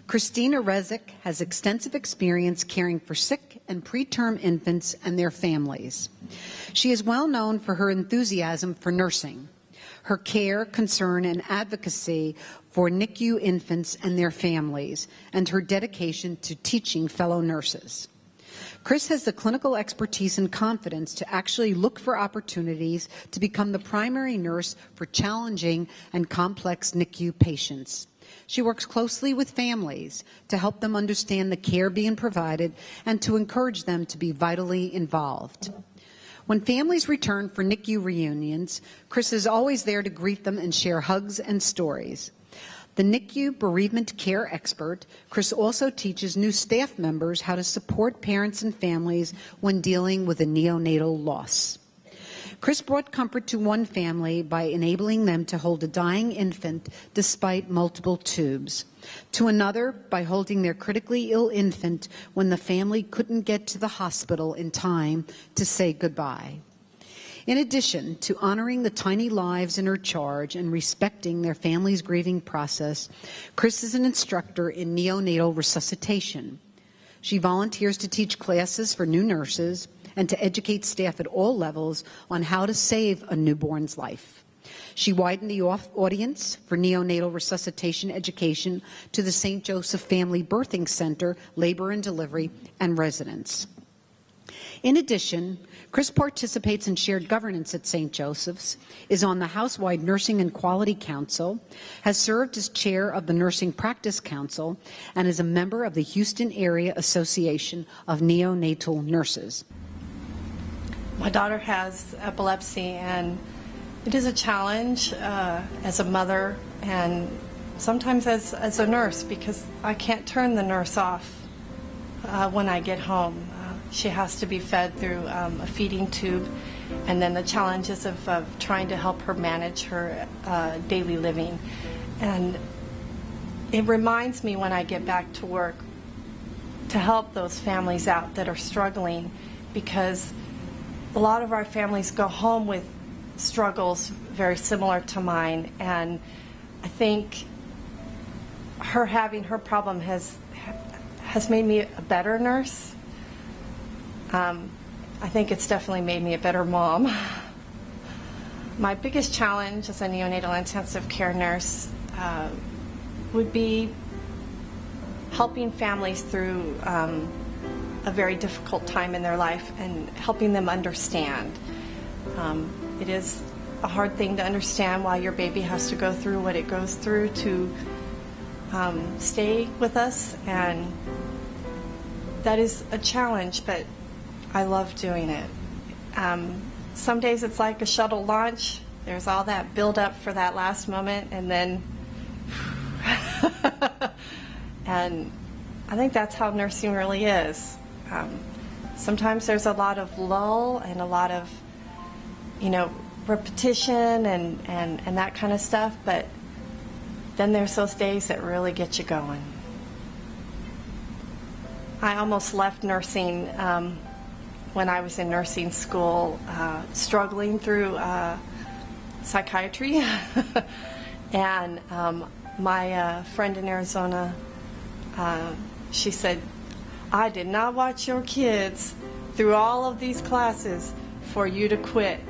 Christina Rezick has extensive experience caring for sick and preterm infants and their families. She is well known for her enthusiasm for nursing, her care, concern, and advocacy for NICU infants and their families, and her dedication to teaching fellow nurses. Chris has the clinical expertise and confidence to actually look for opportunities to become the primary nurse for challenging and complex NICU patients. She works closely with families to help them understand the care being provided and to encourage them to be vitally involved. When families return for NICU reunions, Chris is always there to greet them and share hugs and stories. The NICU bereavement care expert, Chris also teaches new staff members how to support parents and families when dealing with a neonatal loss. Chris brought comfort to one family by enabling them to hold a dying infant despite multiple tubes, to another by holding their critically ill infant when the family couldn't get to the hospital in time to say goodbye. In addition to honoring the tiny lives in her charge and respecting their family's grieving process, Chris is an instructor in neonatal resuscitation. She volunteers to teach classes for new nurses and to educate staff at all levels on how to save a newborn's life. She widened the audience for neonatal resuscitation education to the St. Joseph Family Birthing Center, labor and delivery, and residents. In addition, Chris participates in shared governance at St. Joseph's, is on the Housewide Nursing and Quality Council, has served as chair of the Nursing Practice Council, and is a member of the Houston Area Association of Neonatal Nurses. My daughter has epilepsy, and it is a challenge as a mother and sometimes as a nurse, because I can't turn the nurse off when I get home. She has to be fed through a feeding tube, and then the challenges of trying to help her manage her daily living. And it reminds me when I get back to work to help those families out that are struggling, because a lot of our families go home with struggles very similar to mine, and I think her having her problem has made me a better nurse. I think it's definitely made me a better mom. My biggest challenge as a neonatal intensive care nurse would be helping families through a very difficult time in their life and helping them understand. It is a hard thing to understand why your baby has to go through what it goes through to stay with us, and that is a challenge, but I love doing it. Some days it's like a shuttle launch. There's all that build up for that last moment, and then and I think that's how nursing really is. Sometimes there's a lot of lull and a lot of, repetition and that kind of stuff, but then there's those days that really get you going. I almost left nursing when I was in nursing school, struggling through psychiatry. And my friend in Arizona, she said, "I did not watch your kids through all of these classes for you to quit.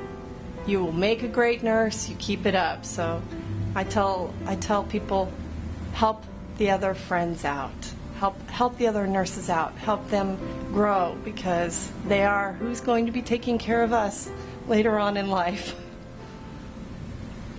You will make a great nurse, you keep it up." So I tell people, help the other friends out. Help the other nurses out. Help them grow, because they are who's going to be taking care of us later on in life.